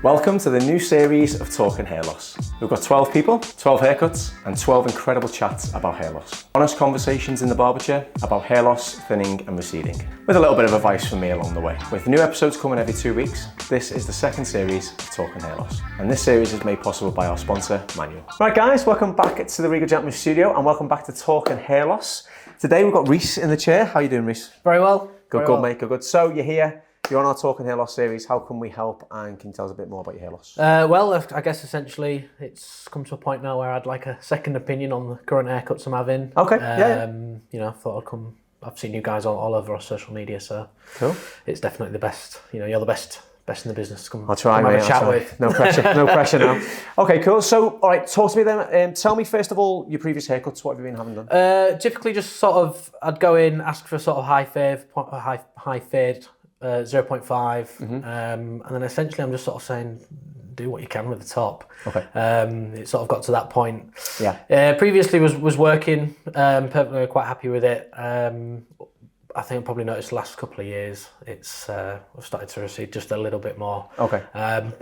Welcome to the new series of Talking Hair Loss. We've got 12 people, 12 haircuts, and 12 incredible chats about hair loss. Honest conversations in the barber chair about hair loss, thinning, and receding, with a little bit of advice from me along the way. With new episodes coming every 2 weeks, this is the second series of Talking Hair Loss. And this series is made possible by our sponsor, Manual. Right guys, welcome back to the Regal Gentleman Studio, and welcome back to Talking Hair Loss. Today we've got Reece in the chair. How are you doing, Reece? Very well. Good, mate, good. So you're here. You're on our Talking Hair Loss series. How can we help, and can you tell us a bit more about your hair loss? Well, I guess essentially it's come to a point now where I'd like a second opinion on the current haircuts I'm having. Okay, You know, I thought I'd come. I've seen you guys all over our social media, so cool. It's definitely the best. You know, you're the best in the business to come. I'll try, come mate. have a chat with. No pressure, no pressure now. Okay, cool. So, all right, talk to me then. Tell me first of all your previous haircuts. What have you been having done? Typically, just sort of, I'd go in, ask for a sort of high fade. 0.5, and then essentially I'm just sort of saying, do what you can with the top. Okay. It sort of got to that point. Yeah. Previously was working, perfectly quite happy with it. I think I probably noticed the last couple of years it's I've started to recede just a little bit more. Okay. I've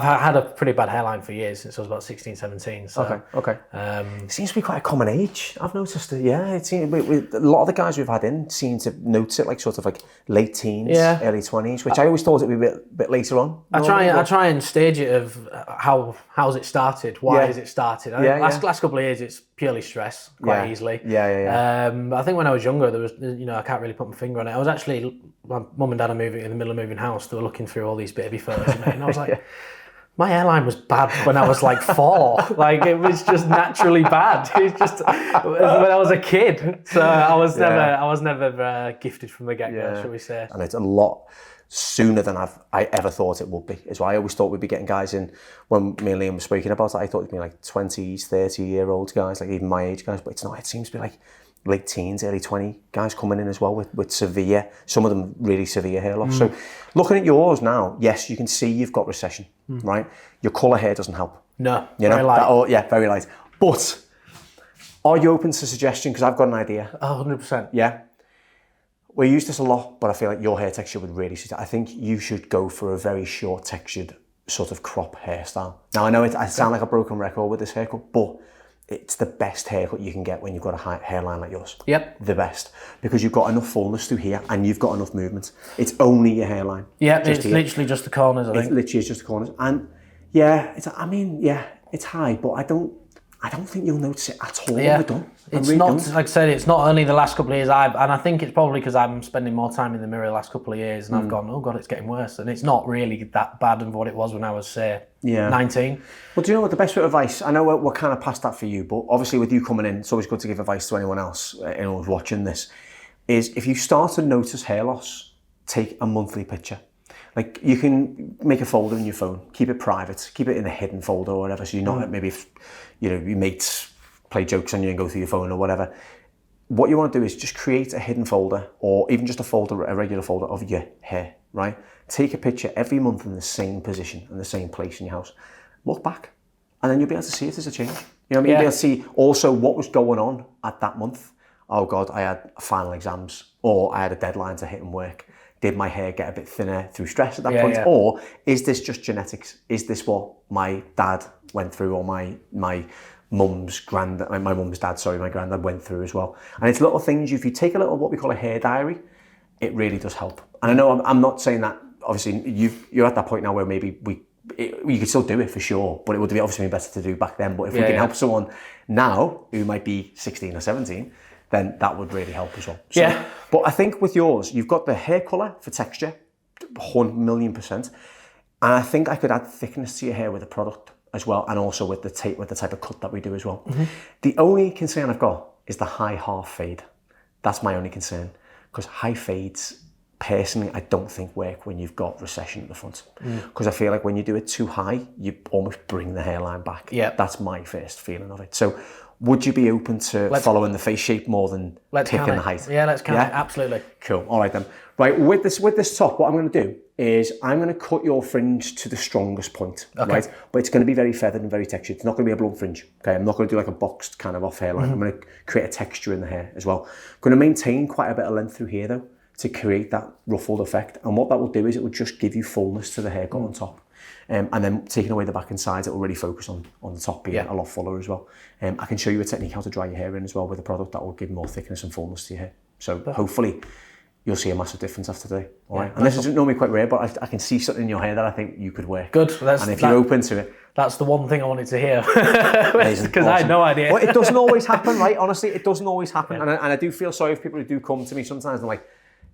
had a pretty bad hairline for years, since I was about 16, 17. So, okay. It seems to be quite a common age. I've noticed it. Yeah, it seems a lot of the guys we've had in seem to notice it like sort of like late teens, early 20s, which I always thought it'd be a bit later on. I try and stage it of how's it started, why has it started. Last couple of years it's purely stress quite easily. I think when I was younger there was, I can't really put my finger on it. I was actually, my mum and dad are moving in the middle of moving house. They were looking through all these baby photos and I was like, my hairline was bad when I was like 4. Like it was just naturally bad. It was just when I was a kid. So I was never gifted from the get-go, shall we say. And it's a lot sooner than I ever thought it would be. Is why I always thought we'd be getting guys in, when me and Liam were speaking about it, I thought it'd be like 20s, 30-year-old guys, like even my age guys, but it's not. It seems to be like late teens, early 20 guys coming in as well with severe, some of them really severe hair loss. So looking at yours now, yes, you can see you've got recession, right? Your colour hair doesn't help. No, very light. Very light. But are you open to suggestion? Because I've got an idea. 100%. Yeah. We use this a lot, but I feel like your hair texture would really suit it. I think you should go for a very short textured sort of crop hairstyle. Now I know I sound like a broken record with this haircut, but it's the best haircut you can get when you've got a high hairline like yours. Yep. The best. Because you've got enough fullness through here and you've got enough movement. It's only your hairline. Yeah, it's literally just the corners, I think. It literally is just the corners. And it's high, but I don't think you'll notice it at all. Yeah. I don't. It's not, like I said, it's not only the last couple of years and I think it's probably because I'm spending more time in the mirror the last couple of years and I've gone, oh God, it's getting worse. And it's not really that bad of what it was when I was, say, 19. Well, do you know what the best bit of advice, I know we're kind of past that for you, but obviously with you coming in, it's always good to give advice to anyone else, anyone who's watching this, is if you start to notice hair loss, take a monthly picture. Like you can make a folder in your phone, keep it private, keep it in a hidden folder or whatever, so you're not maybe if, your mates play jokes on you and go through your phone or whatever. What you want to do is just create a hidden folder or even just a regular folder of your hair, right? Take a picture every month in the same position and the same place in your house. Look back and then you'll be able to see if there's a change. You know what I mean? You'll be able to see also what was going on at that month. Oh God, I had final exams or I had a deadline to hit and work. Did my hair get a bit thinner through stress at that point? Or is this just genetics? Is this what my dad went through or my mum's granddad went through as well? And it's little things. If you take a little what we call a hair diary, it really does help. And I know I'm not saying that, obviously you're at that point now where maybe you could still do it for sure, but it would be obviously better to do back then. But if we can help someone now who might be 16 or 17, then that would really help as well. So, but I think with yours, you've got the hair colour for texture, 1,000,000%. And I think I could add thickness to your hair with the product as well, and also with the type of cut that we do as well. The only concern I've got is the high half fade. That's my only concern, because high fades, personally, I don't think work when you've got recession at the front. Because I feel like when you do it too high, you almost bring the hairline back. Yeah. That's my first feeling of it. So would you be open to following the face shape more than picking the height? Yeah, let's count it, absolutely. Cool, all right then. Right, with this top, what I'm going to do is I'm going to cut your fringe to the strongest point, right? But it's going to be very feathered and very textured. It's not going to be a blunt fringe, okay? I'm not going to do like a boxed kind of off hairline. I'm going to create a texture in the hair as well. I'm going to maintain quite a bit of length through here though, to create that ruffled effect. And what that will do is it will just give you fullness to the haircut on top. And then taking away the back and sides, it will really focus on the top being a lot fuller as well. I can show you a technique how to dry your hair in as well with a product that will give more thickness and fullness to your hair. So hopefully you'll see a massive difference after today. All right. And this is normally quite rare, but I can see something in your hair that I think you could wear. Good. And if you're open to it. That's the one thing I wanted to hear. Because I had no idea. Well, it doesn't always happen, right? Honestly, it doesn't always happen. And I do feel sorry for people who do come to me sometimes and like,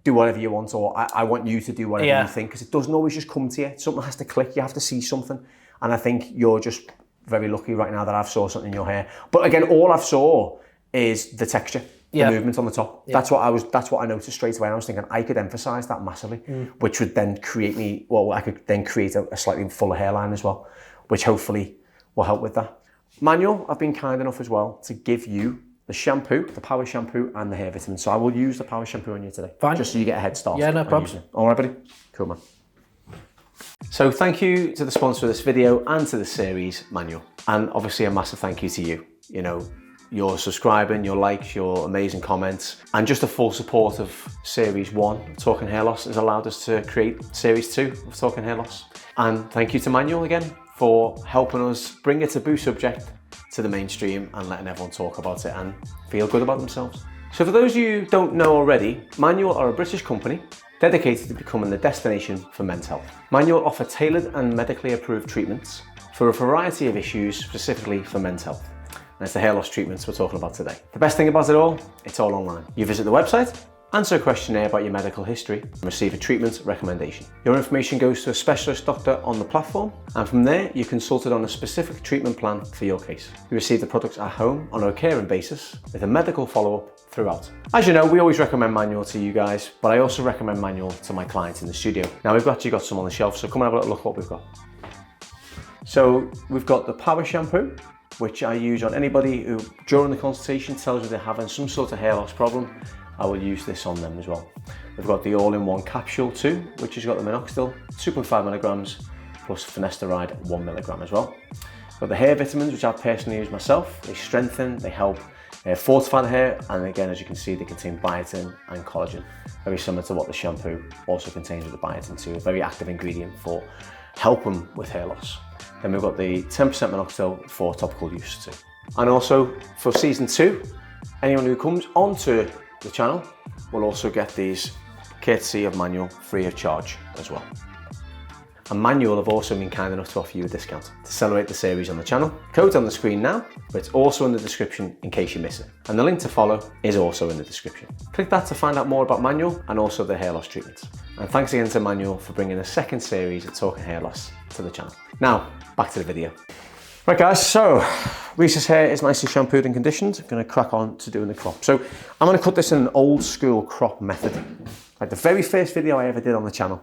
do whatever you want, or I want you to do whatever you think, because it doesn't always just come to you. Something has to click. You have to see something. And I think you're just very lucky right now that I've saw something in your hair. But again, all I've saw is the texture. The movement on the top. That's what I noticed straight away. I was thinking I could emphasize that massively, which would then create me, well, I could then create a slightly fuller hairline as well, which hopefully will help with that. Manuel, I've been kind enough as well to give you the shampoo, the power shampoo and the hair vitamin. So I will use the power shampoo on you today. Fine. Just so you get a head start. Yeah, no problem. All right, buddy? Cool, man. So thank you to the sponsor of this video and to the series, Manuel. And obviously a massive thank you to you. You know, your subscribing, your likes, your amazing comments, and just the full support of Series 1, Talking Hair Loss, has allowed us to create Series 2 of Talking Hair Loss. And thank you to Manuel again for helping us bring a taboo subject to the mainstream and letting everyone talk about it and feel good about themselves. So for those of you who don't know already, Manuel are a British company dedicated to becoming the destination for men's health. Manuel offer tailored and medically approved treatments for a variety of issues specifically for men's health. And it's the hair loss treatments we're talking about today. The best thing about it all, it's all online. You visit the website, answer a questionnaire about your medical history, and receive a treatment recommendation. Your information goes to a specialist doctor on the platform, and from there, you're consulted on a specific treatment plan for your case. You receive the products at home on a recurring basis with a medical follow-up throughout. As you know, we always recommend Manuel to you guys, but I also recommend Manuel to my clients in the studio. Now we've actually got some on the shelf, so come and have a little look what we've got. So we've got the power shampoo, which I use on anybody who during the consultation tells me they're having some sort of hair loss problem. I will use this on them as well. We've got the all-in-one capsule too, which has got the minoxidil, 2.5 milligrams, plus finasteride, 1 milligram as well. We've got the hair vitamins, which I personally use myself. They strengthen, they help fortify the hair, and again, as you can see, they contain biotin and collagen, very similar to what the shampoo also contains with the biotin too, a very active ingredient for helping with hair loss. Then we've got the 10% minoxidil for topical use too. And also for season 2, anyone who comes onto the channel will also get these courtesy of Manuel free of charge as well. And Manuel have also been kind enough to offer you a discount to celebrate the series on the channel. Code's on the screen now, but it's also in the description in case you miss it. And the link to follow is also in the description. Click that to find out more about Manuel and also the hair loss treatments. And thanks again to Manuel for bringing the second series of Talking Hair Loss to the channel. Now, back to the video. Right guys, so Reese's hair is nicely shampooed and conditioned. I'm gonna crack on to doing the crop. So I'm gonna cut this in an old school crop method. Like the very first video I ever did on the channel.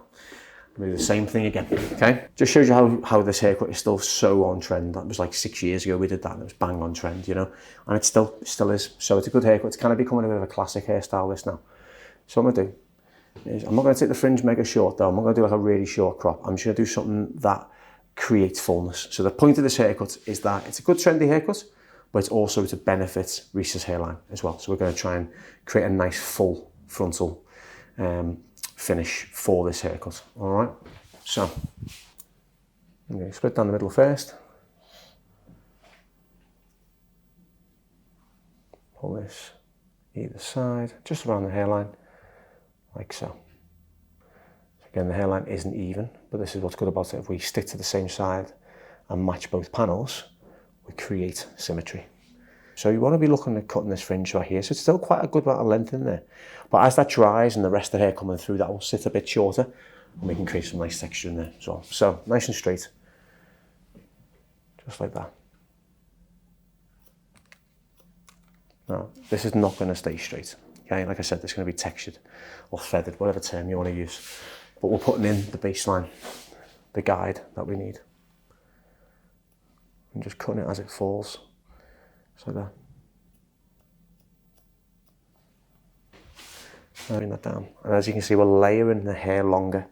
I'm gonna do the same thing again, okay? Just shows you how this haircut is still so on trend. That was like 6 years ago we did that and it was bang on trend, you know? And it still is. So it's a good haircut. It's kind of becoming a bit of a classic hairstyle this now. So what I'm gonna do is, I'm not gonna take the fringe mega short though. I'm not gonna do like a really short crop. I'm just gonna do something that creates fullness. So the point of this haircut is that it's a good trendy haircut, but it's also to benefit Reese's hairline as well. So we're gonna try and create a nice full frontal finish for this haircut, all right? So, I'm going to split down the middle first. Pull this either side, just around the hairline, like so. Again, the hairline isn't even, but this is what's good about it. If we stick to the same side and match both panels, we create symmetry. So you want to be looking at cutting this fringe right here. So it's still quite a good amount of length in there. But as that dries and the rest of the hair coming through, that will sit a bit shorter and we can create some nice texture in there as well. So nice and straight, just like that. Now, this is not going to stay straight. Okay, like I said, it's going to be textured or feathered, whatever term you want to use. But we're putting in the baseline, the guide that we need. And just cutting it as it falls. Like that. Bring that down. And as you can see, we're layering the hair longer.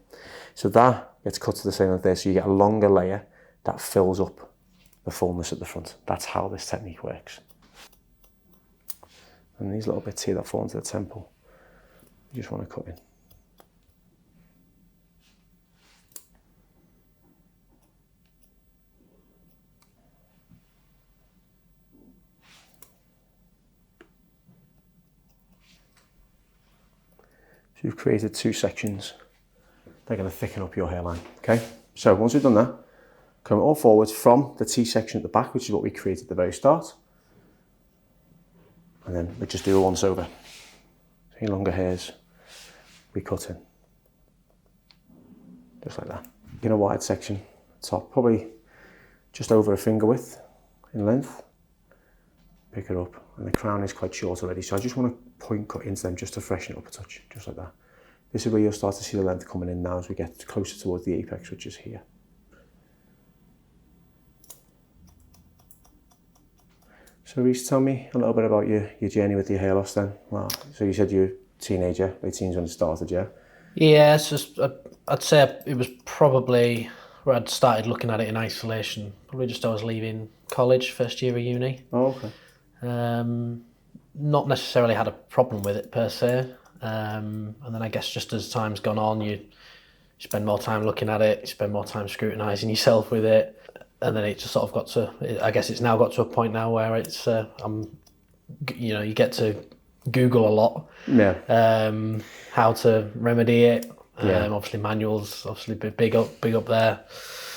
So that gets cut to the same like this. So you get a longer layer that fills up the fullness at the front. That's how this technique works. And these little bits here that fall into the temple, you just want to cut in. So you've created 2 sections. They're going to thicken up your hairline, okay? So once we've done that, come all forwards from the T section at the back, which is what we created at the very start. And then we just do a once over. Any longer hairs, we cut in. Just like that. In a wide section, top, probably just over a finger width in length. Pick it up, and the crown is quite short already, so I just want to point cut into them just to freshen it up a touch, just like that. This is where you'll start to see the length coming in now as we get closer towards the apex, which is here. So Reece, tell me a little bit about your journey with your hair loss then. Well, so you said you're a teenager, late teens when it started, yeah? Yeah, it's just, I'd say it was probably where I'd started looking at it in isolation. Probably just I was leaving college, first year of uni. Oh, okay. Not necessarily had a problem with it per se. And then I guess just as time's gone on, you spend more time looking at it, you spend more time scrutinising yourself with it. And then it just sort of got to, I guess it's now got to a point now where it's, you get to Google a lot. Yeah. How to remedy it. Yeah. Obviously manuals, obviously big up there.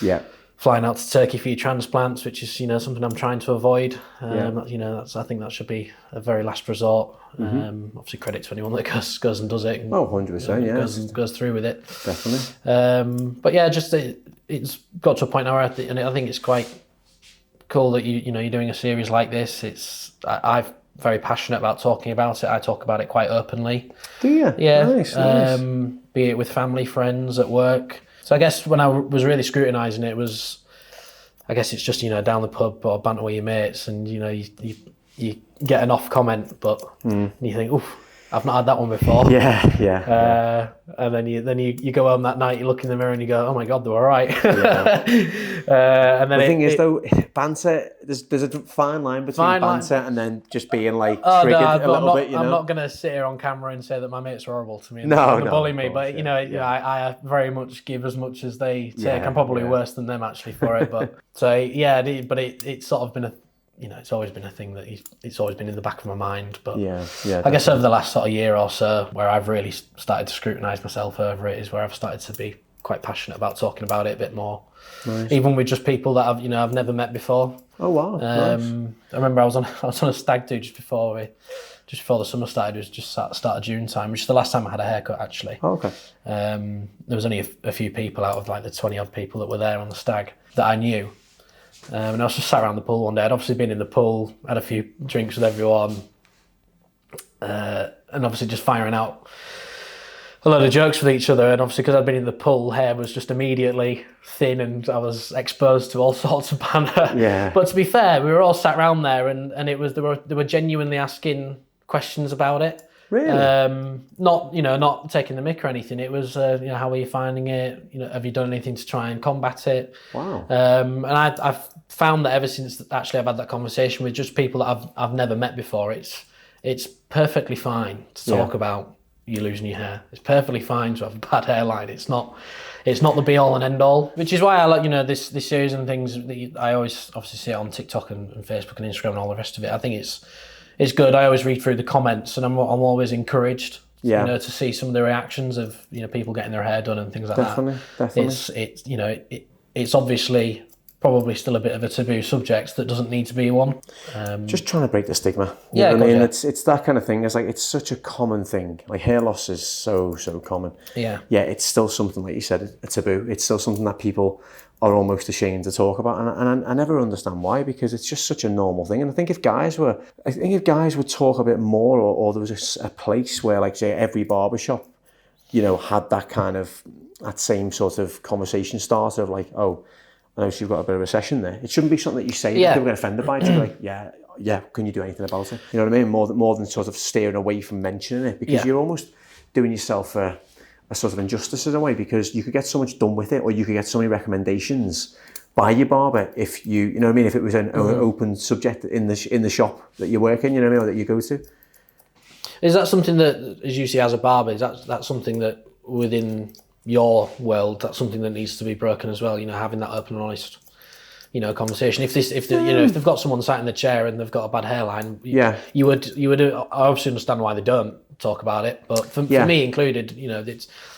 Yeah. Flying out to Turkey for your transplants, which is, something I'm trying to avoid. Yeah. I think that should be a very last resort. Obviously credit to anyone that goes and does it. And, 100%, yeah. Goes through with it. Definitely. But yeah, just it's got to a point now where I think it's quite cool that you're doing a series like this. I'm very passionate about talking about it. I talk about it quite openly. Do you? Yeah. Nice. Be it with family, friends, at work. So I guess when I was really scrutinising it, I guess it's just, down the pub or banter with your mates and, you get an off comment, but you think, oof, I've not had that one before. Yeah. And then you go home that night, you look in the mirror and you go, oh my God, they were all right. Yeah. And then the thing is though, banter, there's a fine line between banter and then just being like triggered a little bit, I'm not going to sit here on camera and say that my mates are horrible to me and no, bully me, but I very much give as much as they take. I'm probably worse than them actually for it, but so yeah, but it's sort of been it's always been a thing that it's always been in the back of my mind. But I guess over the last sort of year or so, where I've really started to scrutinise myself over it, is where I've started to be quite passionate about talking about it a bit more. Nice. Even with just people that I've never met before. Oh wow! Nice. I remember I was on a stag do just before the summer started. It was just start of June time, which is the last time I had a haircut actually. Oh, okay. There was only a few people out of like the 20 odd people that were there on the stag that I knew. And I was just sat around the pool one day. I'd obviously been in the pool, had a few drinks with everyone, and obviously just firing out a load of jokes with each other. And obviously because I'd been in the pool, hair was just immediately thin and I was exposed to all sorts of banter. Yeah. But to be fair, we were all sat around there and they were genuinely asking questions about it. Really? Not taking the mick or anything. It was, how are you finding it? Have you done anything to try and combat it? Wow. And I've found that ever since actually I've had that conversation with just people that I've never met before, it's perfectly fine to talk about you losing your hair. It's perfectly fine to have a bad hairline. It's not the be all and end all, which is why I like, this series and things that I always obviously see it on TikTok and Facebook and Instagram and all the rest of it. I think it's good. I always read through the comments and I'm always encouraged, to see some of the reactions of, people getting their hair done and things like that. Definitely. It's obviously probably still a bit of a taboo subject that doesn't need to be one. Just trying to break the stigma. You know what I mean? It's that kind of thing. It's like, it's such a common thing. Like hair loss is so common. Yeah. Yeah, it's still something, like you said, a taboo. It's still something that people are almost ashamed to talk about, and I never understand why, because it's just such a normal thing. And I think if guys would talk a bit more, or there was a place where, like, say, every barbershop, had that same sort of conversation starter of like, oh, I know you've got a bit of a recession there. It shouldn't be something that you say that people get offended by. It should be like, yeah, can you do anything about it? You know what I mean? More than sort of steering away from mentioning it, because you're almost doing yourself a sort of injustice in a way, because you could get so much done with it, or you could get so many recommendations by your barber if you know what I mean, if it was an open subject in the shop that you work in, you know what I mean, or that you go to. Is that something that, as you see as a barber, is that something that within your world, that's something that needs to be broken as well, having that open and honest you know, conversation. If they've got someone sat in the chair and they've got a bad hairline, you would obviously understand why they don't talk about it. But for me included, you know,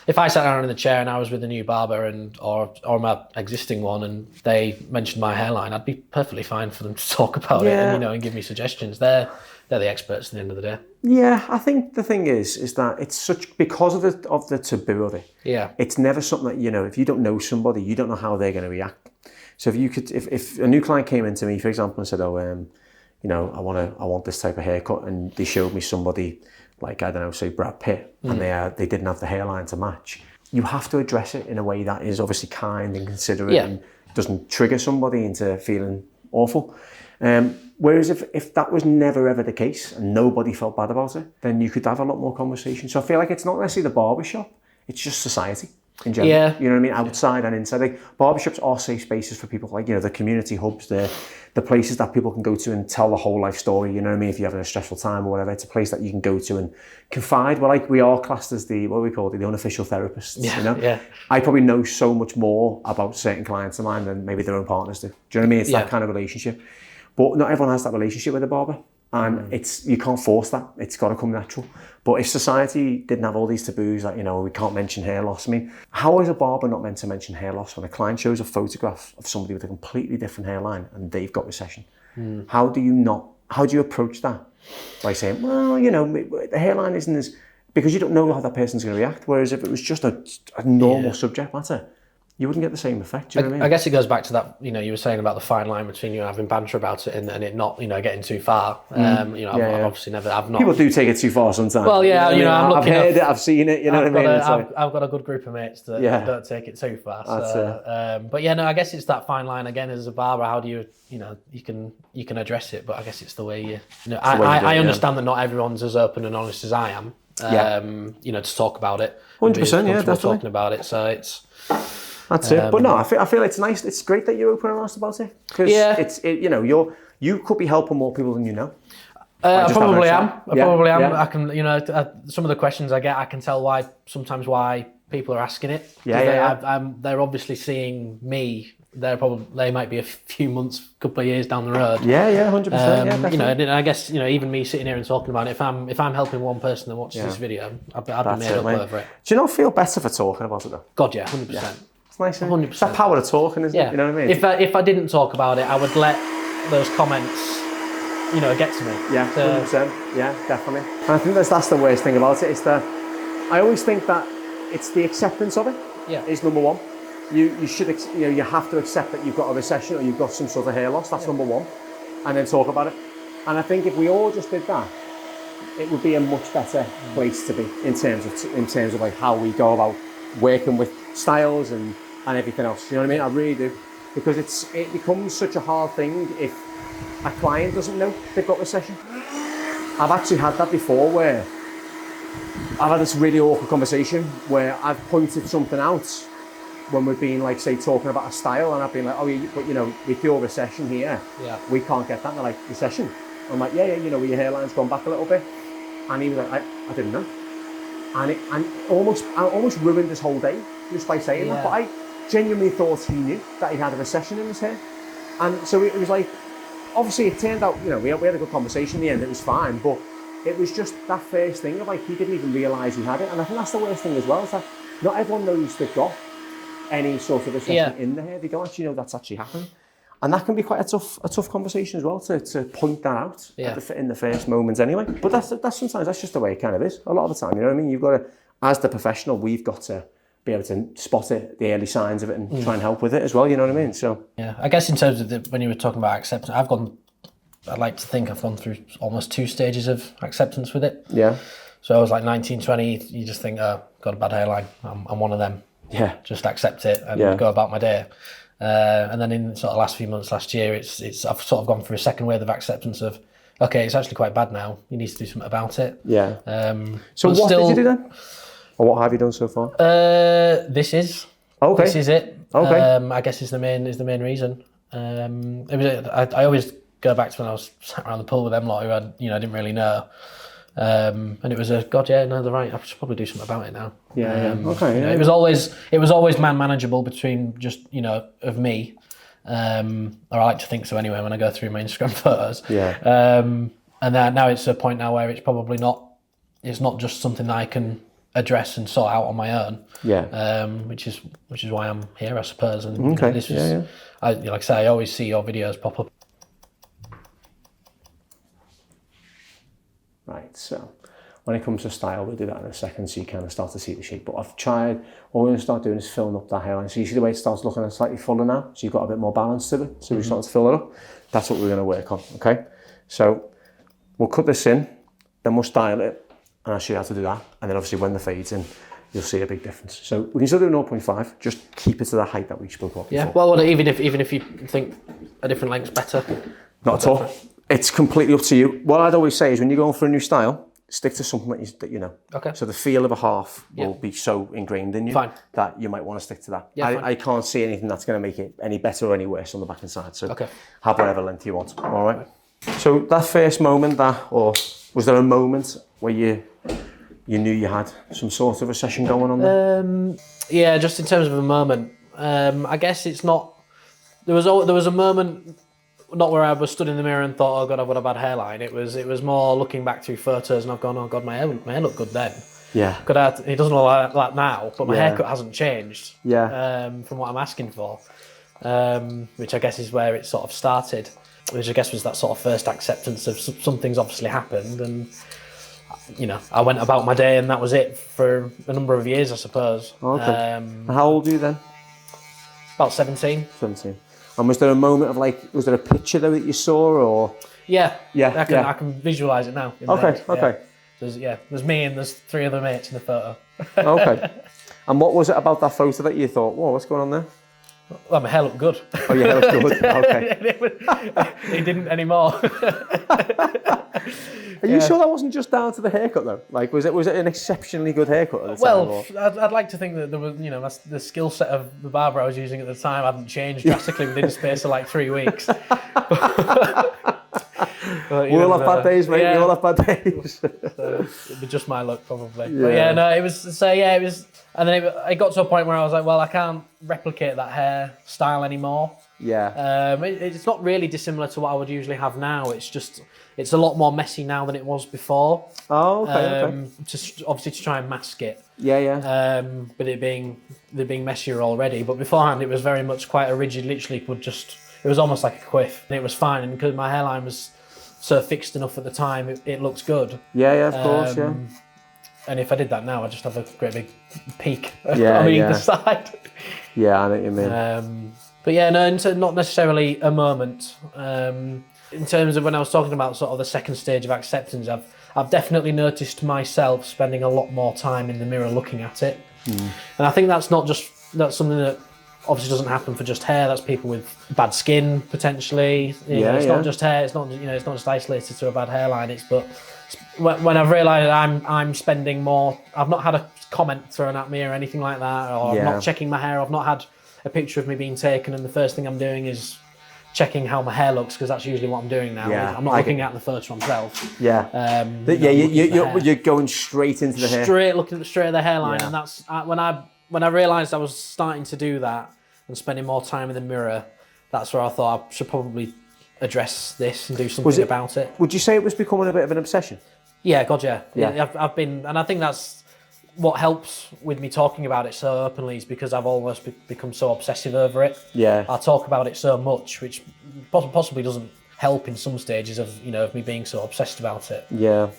if I sat down in the chair and I was with a new barber or my existing one and they mentioned my hairline, I'd be perfectly fine for them to talk about it and, you know, and give me suggestions. They're the experts at the end of the day. Yeah, I think the thing is that it's such, because of the taboo of it. Yeah, it's never something that, you know, if you don't know somebody, you don't know how they're going to react. So if a new client came into me, for example, and said, you know, I want this type of haircut, and they showed me somebody like, I don't know, say Brad Pitt, and they didn't have the hairline to match, you have to address it in a way that is obviously kind and considerate and doesn't trigger somebody into feeling awful. Whereas if that was never ever the case and nobody felt bad about it, then you could have a lot more conversation. So I feel like it's not necessarily the barbershop, it's just society in general. Yeah. You know what I mean? Outside and inside. Like, barbershops are safe spaces for people, like, you know, the community hubs, the places that people can go to and tell the whole life story, you know what I mean? If you're having a stressful time or whatever, it's a place that you can go to and confide. Well, like, we are classed as the unofficial therapists, you know? Yeah. I probably know so much more about certain clients of mine than maybe their own partners do. Do you know what I mean? It's that kind of relationship. But not everyone has that relationship with a barber. And you can't force that. It's got to come natural. But if society didn't have all these taboos, like, you know, we can't mention hair loss. I mean, how is a barber not meant to mention hair loss when a client shows a photograph of somebody with a completely different hairline and they've got recession? How do you approach that? By saying, well, you know, the hairline isn't as, because you don't know how that person's going to react. Whereas if it was just a normal subject matter, you wouldn't get the same effect. Do you know what I mean? I guess it goes back to that, you know, you were saying about the fine line between you having banter about it and it not, you know, getting too far. You know, I've obviously never, I've not. People do take it too far sometimes. Well, yeah, you know, I've heard it, I've seen it, you know what I mean? I've got a good group of mates that don't take it too far. So, but yeah, no, I guess it's that fine line again as a barber. How do you know, you can address it, but I guess it's the way you know, I understand that not everyone's as open and honest as I am, you know, to talk about it. 100%, yeah, definitely. Talking about it, so it's... That's it. But no, I feel it's nice. It's great that you're open and honest about it, because you know, you could be helping more people than you know. I probably am. I can, you know, some of the questions I get, I can tell why people are asking it. They're obviously seeing me. They might be a few months, couple of years down the road. 100%. You know, and I guess, you know, even me sitting here and talking about it, if I'm helping one person that watches this video, I'd be made up over it. Do you not feel better for talking about it though? God, yeah, 100%. It's nice. 100%. It's that power of talking, isn't it? You know what I mean? If I didn't talk about it, I would let those comments, you know, get to me. Yeah, 100%. Yeah, definitely. And I think that's the worst thing about it. It's I always think that it's the acceptance of it. Is number one. You should, you know, you have to accept that you've got a recession or you've got some sort of hair loss. That's number one, and then talk about it. And I think if we all just did that, it would be a much better place to be in terms of like how we go about working with styles and everything else. You know what I mean? I really do, because it becomes such a hard thing if a client doesn't know they've got recession. I've actually had that before where I've had this really awkward conversation where I've pointed something out when we've been, like, say, talking about a style, and I've been like, but you know, with your recession here, we can't get that. And they're like, recession? I'm like, yeah, you know, your hairline's gone back a little bit. And he was like, I didn't know. And I almost ruined his whole day just by saying that. But I genuinely thought he knew that he had a recession in his hair. And so it was like, obviously it turned out, you know, we had a good conversation in the end, it was fine, but it was just that first thing of, like, he didn't even realise he had it. And I think that's the worst thing as well, is that not everyone knows they've got any sort of recession in the hair. They don't actually know that's actually happening. And that can be quite a tough conversation as well, to point that out in the first moments anyway. But that's sometimes, that's just the way it kind of is a lot of the time, you know what I mean? You've got to, as the professional, we've got to be able to spot it, the early signs of it, and try and help with it as well, you know what I mean? So yeah, I guess in terms of when you were talking about acceptance, I'd like to think I've gone through almost 2 stages of acceptance with it. Yeah. So I was like 19, 20, you just think, oh, got a bad hairline, I'm one of them. Yeah. Just accept it and go about my day. And then in sort of last few months last year, I've sort of gone through a second wave of acceptance of, okay, it's actually quite bad now. You need to do something about it. Yeah. So what did you do then? Or what have you done so far? This is it. Okay. I guess is the main reason. I always go back to when I was sat around the pool with them lot who I didn't really know. And it was they're right. I should probably do something about it now. Okay. It was always manageable between just, of me, or I like to think so anyway when I go through my Instagram photos. Yeah. And now it's a point now where it's probably not. It's not just something that I can address and sort out on my own. Yeah. Which is why I'm here, I suppose. And this is, like I say, I always see your videos pop up. Right. So when it comes to style, we'll do that in a second, so you kind of start to see the shape. But I've tried. What we're going to start doing is filling up that hairline. So you see the way it starts looking slightly fuller now. So you've got a bit more balance to it. So we start to fill it up. That's what we're going to work on. Okay. So we'll cut this in, then we'll style it. And I'll show you how to do that. And then obviously when the fade's in, you'll see a big difference. So we can still do 0.5, just keep it to the height that we spoke about before. Yeah, well, even if you think a different length's better. Not at all. It's completely up to you. What I'd always say is when you're going for a new style, stick to something that you know. Okay. So the feel of a half will be so ingrained in you that you might want to stick to that. Yeah, I can't see anything that's going to make it any better or any worse on the back and side. So have whatever length you want. All right. So that first moment or was there a moment where you knew you had some sort of recession going on there? Yeah, just in terms of a moment. I guess it's not. There was a moment, not where I was stood in the mirror and thought, "Oh God, I've got a bad hairline." It was more looking back through photos and I've gone, "Oh God, my hair looked good then." Yeah. It doesn't look like that now, but my haircut hasn't changed. Yeah. From what I'm asking for, which I guess is where it sort of started. Which I guess was that sort of first acceptance of something's obviously happened, and I went about my day and that was it for a number of years, I suppose. Okay. How old were you then? About 17. 17. And was there a moment of was there a picture though that you saw or? Yeah. I can visualise it now. Okay. There's me and there's 3 other mates in the photo. Okay. And what was it about that photo that you thought, whoa, what's going on there? Well, my hair looked good. Oh, your hair looked good. Okay. It didn't anymore. Are you sure that wasn't just down to the haircut though? Was it an exceptionally good haircut at the time? Well, I'd like to think that there was, the skill set of the barber I was using at the time hadn't changed drastically within a space of like 3 weeks. We all have bad days, mate. We all have bad days. So it'd be just my luck, probably. Yeah. But it was. And then it got to a point where I was like, well, I can't replicate that hairstyle anymore. Yeah. It's not really dissimilar to what I would usually have now. It's a lot more messy now than it was before. Oh, okay. Obviously to try and mask it. Yeah. With it being messier already, but beforehand it was very much quite a rigid. Literally, it was almost like a quiff, and it was fine. And because my hairline was so fixed enough at the time, it looks good. Yeah, of course, yeah. And if I did that now, I'd just have a great big peak on either side. Yeah, I know what you mean. But yeah, no, not necessarily a moment. In terms of when I was talking about sort of the second stage of acceptance, I've definitely noticed myself spending a lot more time in the mirror looking at it. And I think that's something that obviously doesn't happen for just hair. That's people with bad skin potentially. It's not just hair. It's not just isolated to a bad hairline. But when I've realised I'm spending more, I've not had a comment thrown at me or anything like that, or I'm not checking my hair. I've not had a picture of me being taken, and the first thing I'm doing is checking how my hair looks, because that's usually what I'm doing now. I'm not looking at the photo myself. You're going straight into the hair. Looking straight at the hairline, and that's when I realised I was starting to do that and spending more time in the mirror. That's where I thought I should probably address this and do something about it. Would you say it was becoming a bit of an obsession? Yeah, God, yeah. I've been, and I think that's what helps with me talking about it so openly, is because I've almost become so obsessive over it. Yeah. I talk about it so much, which possibly doesn't help in some stages of me being so obsessed about it. Yeah.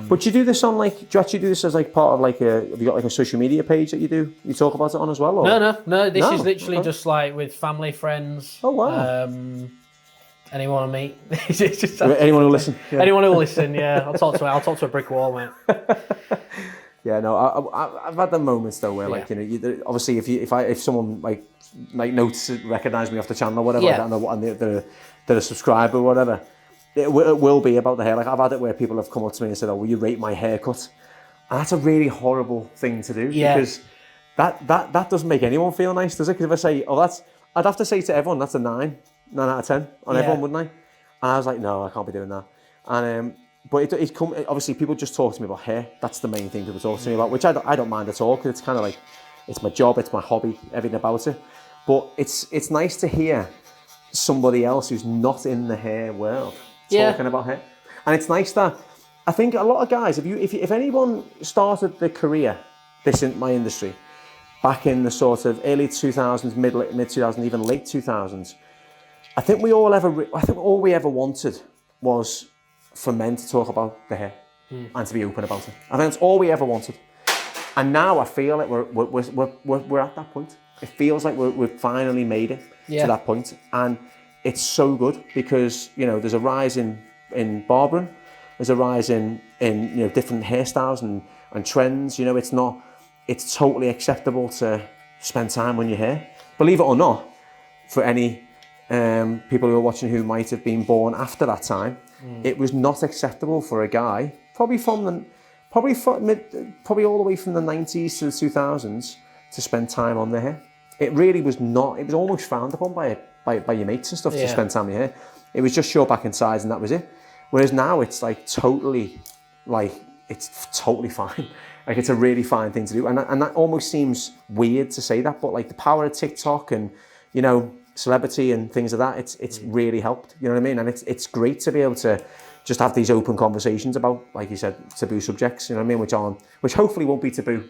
But do you do this on do you actually do this as part of have you got a social media page that you talk about it on as well? Or? No. This is literally just with family, friends. Oh wow. Anyone I meet. Anyone who listen. Yeah. Anyone who will listen. Yeah. I'll talk to a brick wall, mate. Yeah, no, I've had the moments though where obviously if someone notices, recognise me off the channel or whatever, and they're a subscriber or whatever, it will be about the hair. I've had it where people have come up to me and said, "Oh, will you rate my haircut?" And that's a really horrible thing to do, because that doesn't make anyone feel nice, does it? Because if I say, "Oh, I'd have to say to everyone that's a 9 out of 10 on everyone, wouldn't I?" And I was like, "No, I can't be doing that." And but obviously people just talk to me about hair. That's the main thing people talk to me about, which I don't mind at all, because it's kind of it's my job, it's my hobby, everything about it. But it's nice to hear somebody else who's not in the hair world talking about hair. And it's nice that, I think a lot of guys, if anyone started their career, this in my industry, back in the sort of early 2000s, mid 2000s, even late 2000s, I think all we ever wanted was for men to talk about the hair and to be open about it. I think that's all we ever wanted. And now I feel like we're at that point. It feels like we've finally made it to that point. And it's so good because, you know, there's a rise in barbering, there's a rise in you know, different hairstyles and trends. You know, it's totally acceptable to spend time on your hair. Believe it or not, for any people who are watching who might have been born after that time, it was not acceptable for a guy, probably all the way from the 90s to the 2000s, to spend time on their hair. It really was not. It was almost frowned upon by your mates and stuff to spend time on your hair. It was just short back and sides and that was it. Whereas now it's like totally fine. Like it's a really fine thing to do. And that almost seems weird to say that, but like the power of TikTok and, you know, celebrity and things like that, it's really helped. You know what I mean? And it's great to be able to just have these open conversations about, like you said, taboo subjects. You know what I mean? Which hopefully won't be taboo.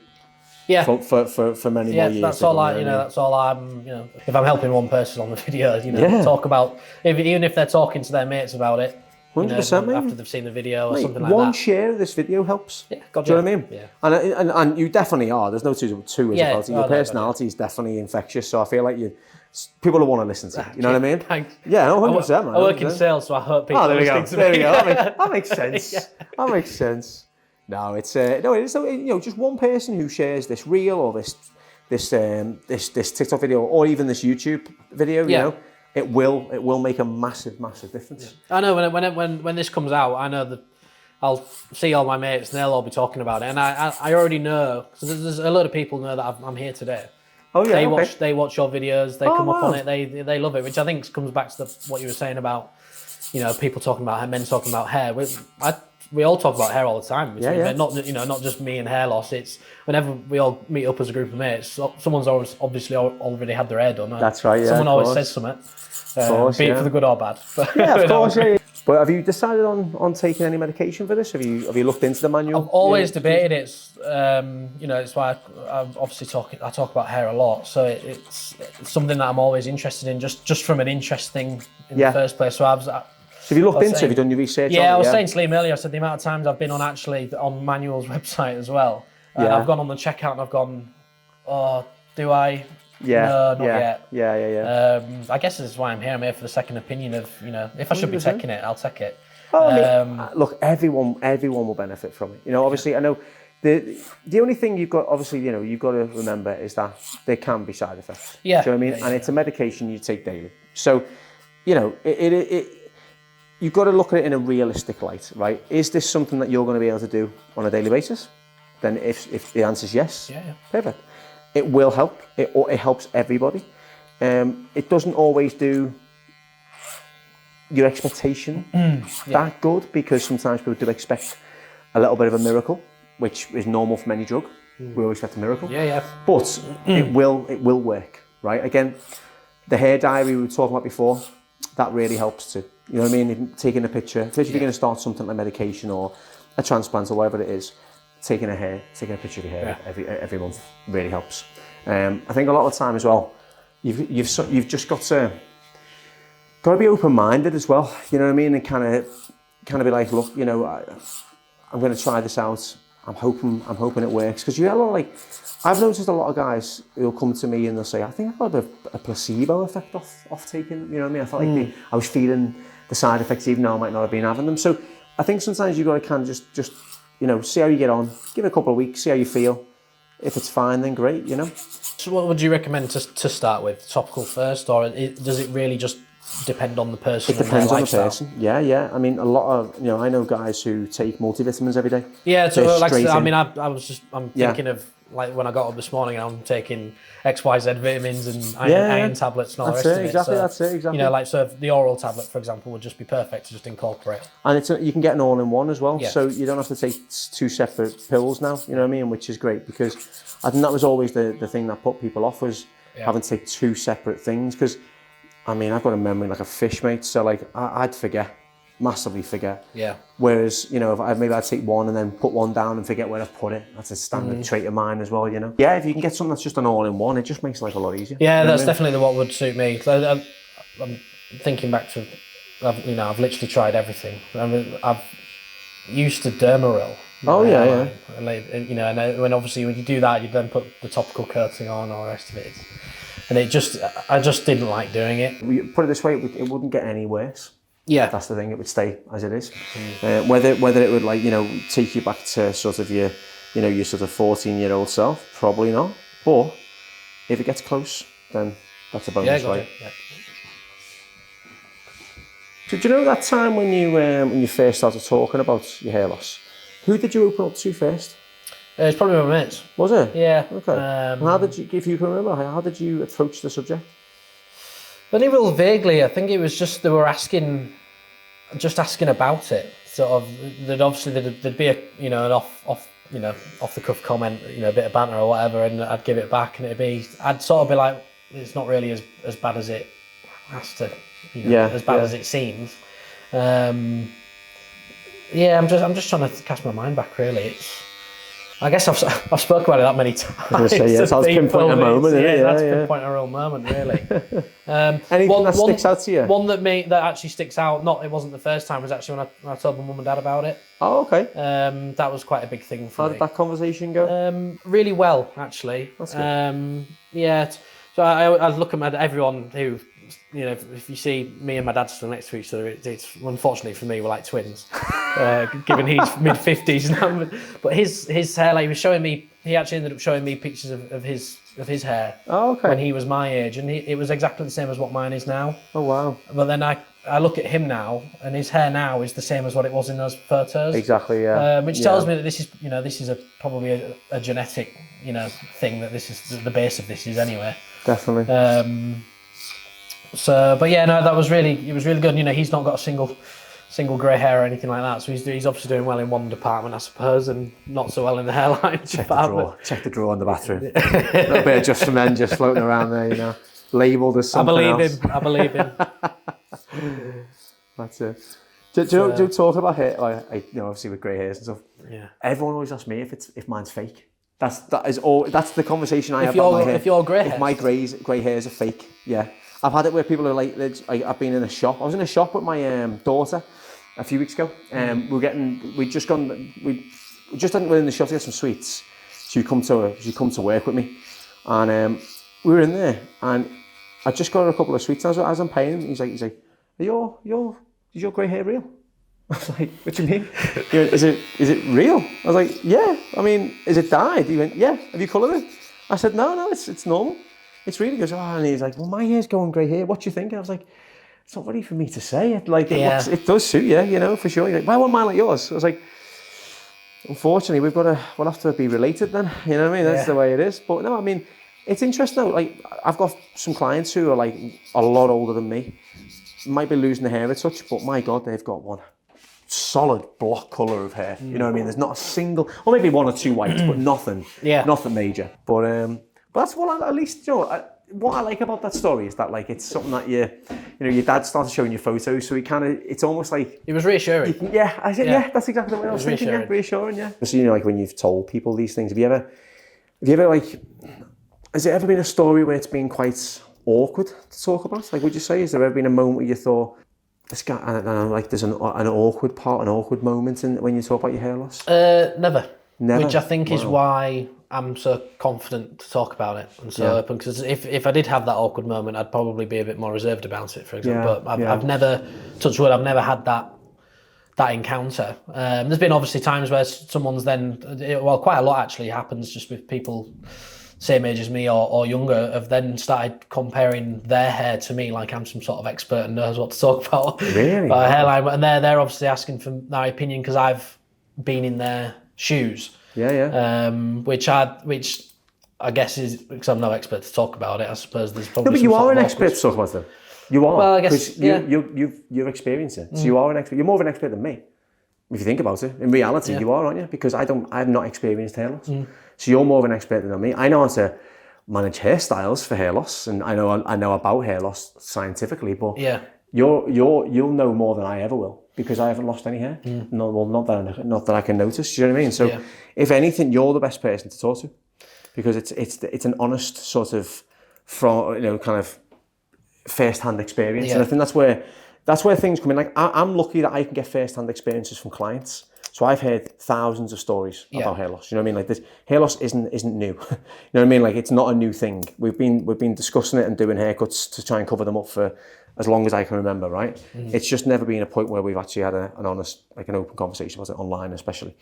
Yeah. For many more years. That's all that's all I'm, you know, if I'm helping one person on the video, you know, talk about, even if they're talking to their mates about it, 100%, you know, after they've seen the video or something like one that. One share of this video helps. Yeah, do you know what I mean? Yeah. And you definitely are. There's no two about it. Your personality is definitely infectious. So I feel like people will want to listen to it. You know what I mean? Thanks. Yeah, 100%, man. I work in sales, so I hope people there we go. to There me. we go. That makes sense. That makes sense. No, it's you know, just one person who shares this reel or this TikTok video or even this YouTube video. You know, it will make a massive difference. Yeah. I know when this comes out, I know that I'll see all my mates and they'll all be talking about it, and I already know, because there's a lot of people know that I'm here today. Oh yeah, they watch your videos, they come up on it, they love it, which I think comes back to what you were saying about, you know, people talking about hair, men talking about hair. We all talk about hair all the time. Not just me and hair loss. It's whenever we all meet up as a group of mates, someone's obviously already had their hair done. That's right. Yeah, someone always says something, be it for the good or bad. Yeah, of course. Yeah. But have you decided on taking any medication for this? Have you looked into the manual? I've always debated it. You know, it's why I'm obviously I talk about hair a lot. So it's something that I'm always interested in, just from an interest thing in the first place. So have you looked into it? Have you done your research on it? I was saying to Liam earlier, I said the amount of times I've been on Manual's website as well. And I've gone on the checkout and I've gone, oh, do I? Yeah. No, not yet. Yeah. I guess this is why I'm here. I'm here for the second opinion of, you know, if I should be taking it, I'll take it. Oh, I mean, look, everyone will benefit from it. You know, obviously, I know the only thing you've got to remember is that there can be side effects. Yeah. Do you know what I mean? And it's a medication you take daily. So, you know, you've got to look at it in a realistic light, right? Is this something that you're going to be able to do on a daily basis? Then if the answer is yes, perfect. It will help. It helps everybody. It doesn't always do your expectation that good, because sometimes people do expect a little bit of a miracle, which is normal from any drug. We always expect a miracle. But it will work, right? Again, the hair diary we were talking about before, that really helps too. You know what I mean? Taking a picture, especially if you're going to start something like medication or a transplant or whatever it is, taking a picture of your hair every month really helps. I think a lot of the time as well, you've just got to be open-minded as well. You know what I mean? And kind of be like, look, you know, I'm going to try this out. I'm hoping it works, because you get a lot I've noticed a lot of guys who'll come to me and they'll say, I think I got a placebo effect off taking. You know what I mean? I felt like I was feeling the side effects even though I might not have been having them. So I think sometimes you've got to kind of just you know, see how you get on, give it a couple of weeks, see how you feel. If it's fine, then great, you know. So what would you recommend to start with? Topical first, or does it really just depend on the person? It depends on the person. Yeah. I mean, a lot of, you know, I know guys who take multivitamins every day. Yeah, so like I mean, I'm thinking of, like, when I got up this morning, I'm taking XYZ vitamins and iron tablets and all the rest of it. That's it, exactly. You know, like, so the oral tablet, for example, would just be perfect to just incorporate. And you can get an all-in-one as well, so you don't have to take two separate pills now, you know what I mean, which is great, because I think that was always the thing that put people off, was having to take two separate things, because I mean, I've got a memory like a fish, mate. So like, I'd forget, massively forget. Yeah. Whereas, you know, if maybe I'd take one and then put one down and forget where I've put it. That's a standard trait of mine as well, you know. Yeah, if you can get something that's just an all-in-one, it just makes life a lot easier. Yeah, that's definitely what would suit me. I'm thinking back to, I've literally tried everything. I mean, I've used to Dermaril. Oh yeah. And when obviously when you do that, you then put the topical coating on, all the rest of it. And I just didn't like doing it. Put it this way, it wouldn't get any worse. Yeah, that's the thing. It would stay as it is. Whether it would, like, you know, take you back to sort of your sort of 14-year-old self, probably not. But if it gets close, then that's a bonus, right? Yeah. Do you know that time when you first started talking about your hair loss? Who did you open up to first? It's probably my mates. Was it? Yeah. Okay. How did you, if you can remember, how did you approach the subject? Only real vaguely. I think it was just they were asking about it. Sort of, there'd be an off the cuff comment, a bit of banter or whatever, and I'd give it back, and I'd sort of be like, it's not really as bad as it has to, as bad as it seems. I'm just trying to cast my mind back, really. I guess I've spoken about it that many times. I was going to say, that's pinpoint a moment, isn't it? That's pinpoint a real moment, really. Anything that sticks out to you? One that actually sticks out, it wasn't the first time, was actually when I told my mum and dad about it. Oh, okay. That was quite a big thing for me. How did that conversation go? Really well, actually. That's good. So I look at everyone who, if you see me and my dad still next to each other, it's unfortunately for me, we're like twins, given he's mid-50s now. But his hair, like, he actually ended up showing me pictures of his hair. Oh, okay. When he was my age, and it was exactly the same as what mine is now. Oh, wow. But then I look at him now, and his hair now is the same as what it was in those photos. Exactly, yeah. Which tells me that this is probably a genetic, thing, that this is the base of this is anyway. Definitely. That was really good. He's not got a single grey hair or anything like that, so he's obviously doing well in one department, I suppose, and not so well in the hairline department. Check the drawer in the bathroom. A little bit of just for men just floating around there, labelled as something else. I believe him. That's it. Do you talk about hair, obviously with grey hairs and stuff? Yeah. Everyone always asks me if mine's fake. That's the conversation I have about my hair. If your grey hairs. If my grey hairs are fake, yeah. I've had it where people are like, I've been in a shop. I was in a shop with my daughter a few weeks ago. We just went in the shop to get some sweets. She'd come to work with me, and we were in there, and I just got her a couple of sweets. As I'm paying him, he's like, is your grey hair real? I was like, what do you mean? He went, is it real? I was like, yeah. I mean, is it dyed? He went, yeah. Have you coloured it? I said, no, it's normal. It's really good. And he's like, well, my hair's going grey hair. What do you think? And I was like, it's not ready for me to say. It does suit you, for sure. He's like, why won't mine like yours? I was like, unfortunately, we'll have to be related then. You know what I mean? That's the way it is. But no, I mean, it's interesting though. Like, I've got some clients who are like a lot older than me. Might be losing the hair a touch, but my God, they've got one solid block colour of hair. You know what I mean? There's not a single, or maybe one or two whites, but nothing major. But that's what at least, what I like about that story is that, like, it's something that your dad started showing you photos, so it's almost like... It was reassuring. That's exactly what I was thinking, reassuring, yeah. So, like, when you've told people these things, have you ever, has it ever been a story where it's been quite awkward to talk about? Like, would you say, has there ever been a moment where you thought, this guy, I don't know, like, there's an awkward moment when you talk about your hair loss? Never. Which I think is why I'm so confident to talk about it and so open, because if I did have that awkward moment, I'd probably be a bit more reserved about it, for example. But I've never, touch wood, I've never had that encounter. There's been obviously times where someone's quite a lot actually happens just with people same age as me or younger, have then started comparing their hair to me like I'm some sort of expert and knows what to talk about. Really? About hairline, and they're obviously asking for my opinion because I've been in their shoes. Which I guess is, because I'm no expert to talk about it, I suppose there's probably. No, but you are an expert to talk about them. You are. Well, I guess you've experienced it, so you are an expert. You're more of an expert than me, if you think about it. In reality, you are, aren't you? Because I've not experienced hair loss, so you're more of an expert than me. I know how to manage hairstyles for hair loss, and I know about hair loss scientifically, but you'll know more than I ever will, because I haven't lost any hair. No, well, not that I can notice. Do you know what I mean? So, if anything, you're the best person to talk to, because it's an honest sort of, from kind of first-hand experience, and I think that's where things come in. Like I'm lucky that I can get first-hand experiences from clients. So I've heard thousands of stories about hair loss. You know what I mean? Like this, hair loss isn't new. You know what I mean? Like it's not a new thing. We've been discussing it and doing haircuts to try and cover them up for as long as I can remember. Right? It's just never been a point where we've actually had an honest, like an open conversation about it online, especially.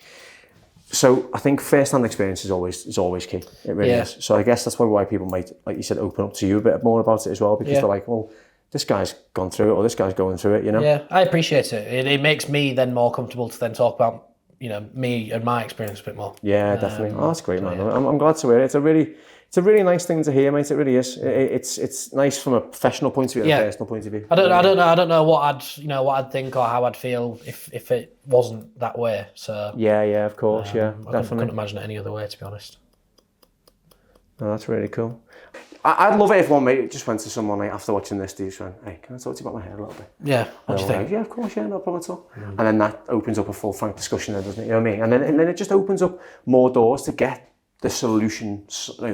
So I think first-hand experience is always key. It really is. So I guess that's why people might, like you said, open up to you a bit more about it as well, because they're like, well, this guy's gone through it, or this guy's going through it, you know? Yeah, I appreciate it. It makes me then more comfortable to then talk about, me and my experience a bit more. Yeah, definitely. Oh, that's great, man. Yeah. I'm glad to hear it. It's a really nice thing to hear, mate. It really is. It's nice from a professional point of view and a personal point of view. I don't know what I'd think or how I'd feel if it wasn't that way. So yeah, of course, definitely. I couldn't imagine it any other way, to be honest. No, that's really cool. I'd love it if one mate just went to someone like after watching this, dude, went, "Hey, can I talk to you about my hair a little bit?" Yeah, what do you think? Like, yeah, of course, no problem at all. And then that opens up a full frank discussion, then, doesn't it? You know what I mean? And then it just opens up more doors to get the solution,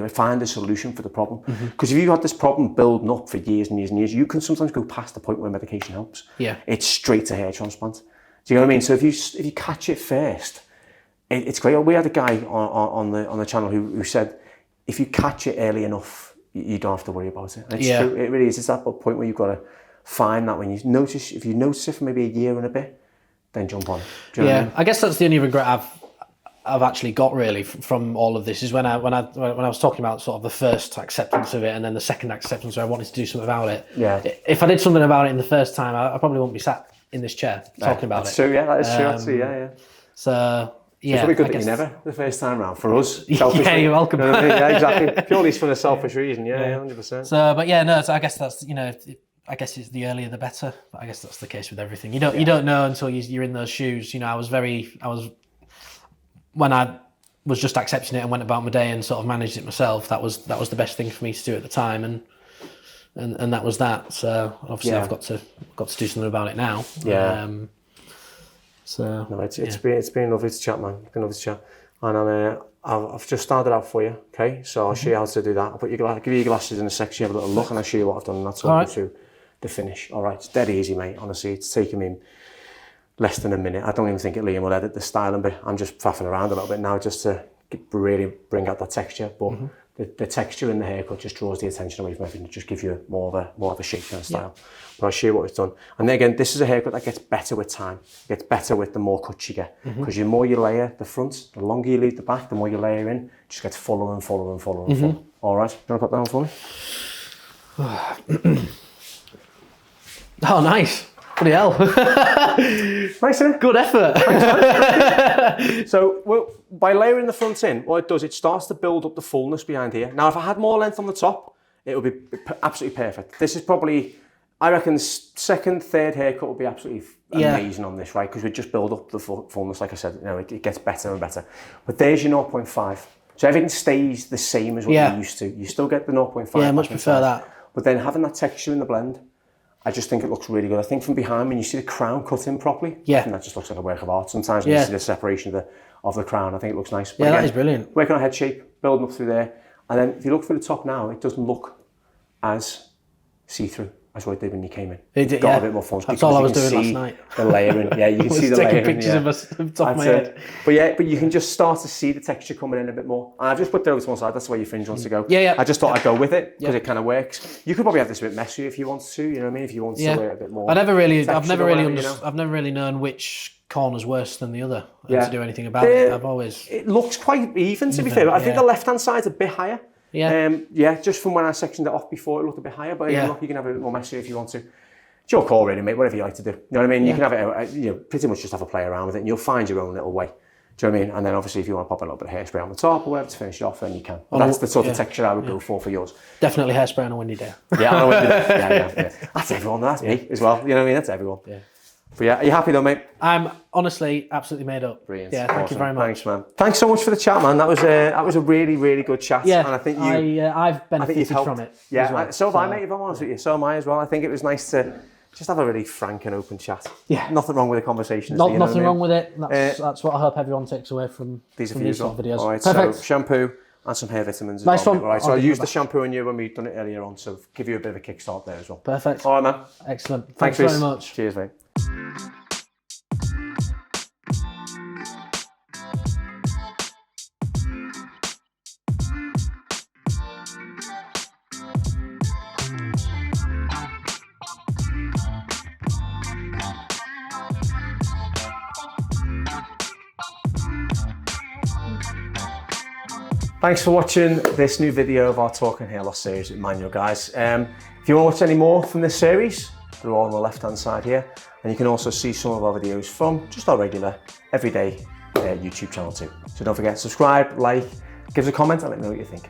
find a solution for the problem. Because if you've had this problem building up for years and years and years, you can sometimes go past the point where medication helps. Yeah, it's straight to hair transplant. Do you know what I mean? So if you catch it first, it's great. We had a guy on the channel who said, if you catch it early enough, you don't have to worry about it. And it's true. It really is. It's that point where you've got to find that when you notice, if you notice it for maybe a year and a bit, then jump on. Do you know what I mean? I guess that's the only regret I've actually got really from all of this, is when I was talking about sort of the first acceptance of it and then the second acceptance where I wanted to do something about it. Yeah. If I did something about it in the first time, I probably wouldn't be sat in this chair talking about it. That's true. Yeah, that is true. Actually, So. Yeah, it's probably good that you never the first time round for us. Selfishly. Yeah, you're welcome. You know what I mean? Yeah, exactly. Purely for a selfish reason. Yeah, 100%. So, but so I guess that's I guess it's the earlier the better. But I guess that's the case with everything. You don't know until you're in those shoes. When I was just accepting it and went about my day and sort of managed it myself. That was the best thing for me to do at the time, and that was that. So obviously I've got to do something about it now. Yeah. So no, it's been lovely to chat, man. It's been lovely to chat, and I've just started out for you. Okay, so I'll show you how to do that. I'll give you your glasses in a second. You have a little look, and I'll show you what I've done. And that's all right. Through the finish. All right, it's dead easy, mate. Honestly, it's taken me less than a minute. I don't even think Liam will edit the styling bit. I'm just faffing around a little bit now just to really bring out that texture. But the texture in the haircut just draws the attention away from everything. It just gives you more of a shape kind of style. Yeah. But I'll show you what we've done. And then again, this is a haircut that gets better with time. It gets better with the more cuts you get. Because the more you layer the front, the longer you leave the back, the more you layer in, it just gets fuller and fuller and fuller and fuller. All right, you want to put that on for me? Oh, nice. Bloody hell. Nice, isn't it? Good effort. So by layering the front in, what it does, it starts to build up the fullness behind here. Now, if I had more length on the top, it would be absolutely perfect. This is probably, I reckon, second, third haircut would be absolutely amazing on this, right? Because we just build up the fullness, like I said, it gets better and better. But there's your 0.5. So everything stays the same as what you're used to. You still get the 0.5. Yeah, I much prefer that. But then having that texture in the blend, I just think it looks really good. I think from behind, when you see the crown cut in properly, I think that just looks like a work of art. Sometimes when you see the separation of the crown, I think it looks nice. But that is brilliant. Working on head shape, building up through there. And then if you look through the top now, it doesn't look as see-through as what it did when you came in. It got a bit more fun. That's all I was doing last night. The layering. Yeah, you can see the layering. Taking pictures of the top of my head. But you can just start to see the texture coming in a bit more. And I've just put it over to one side. That's the way your fringe wants to go. Yeah. I just thought I'd go with it because it kind of works. You could probably have this a bit messy if you wanted to. You know what I mean? If you wanted to wear it a bit more. I've never really known which corner's worse than the other to do anything about it. It looks quite even, to be fair. But I think the left-hand side's a bit higher. Just from when I sectioned it off before, it looked a bit higher. But you can have it a bit more messy if you want to. It's your call, really, mate. Whatever you like to do. You know what I mean? You can have it. Pretty much just have a play around with it, and you'll find your own little way. Do you know what I mean? And then obviously, if you want to pop a little bit of hairspray on the top or whatever to finish it off, then you can. That's the sort of texture I would go for yours. Definitely hairspray on a windy day. Yeah, on a windy day. Yeah. That's everyone. That's me as well. You know what I mean? That's everyone. Yeah. But yeah, are you happy though, mate? I'm honestly absolutely made up. Brilliant. Yeah, thank you very much. Thanks, man. Thanks so much for the chat, man. That was a really, really good chat. Yeah, and I think I've benefited from it. Yeah, well, so have I, mate, if I'm honest with you. So am I as well. I think it was nice to just have a really frank and open chat. Yeah. Nothing wrong with the conversation. Nothing wrong with it. That's what I hope everyone takes away from these sort of videos. All right, perfect. So shampoo and some hair vitamins as nice well. One. All right, so I used the shampoo on you when we'd done it earlier on, so give you a bit of a kickstart there as well. Perfect. All right, man. Excellent. Thanks very much. Cheers, mate. Thanks for watching this new video of our Talking Hair Loss series with Manuel, guys. If you want to watch any more from this series, they're all on the left-hand side here. And you can also see some of our videos from just our regular, everyday YouTube channel too. So don't forget, subscribe, like, give us a comment and let me know what you think.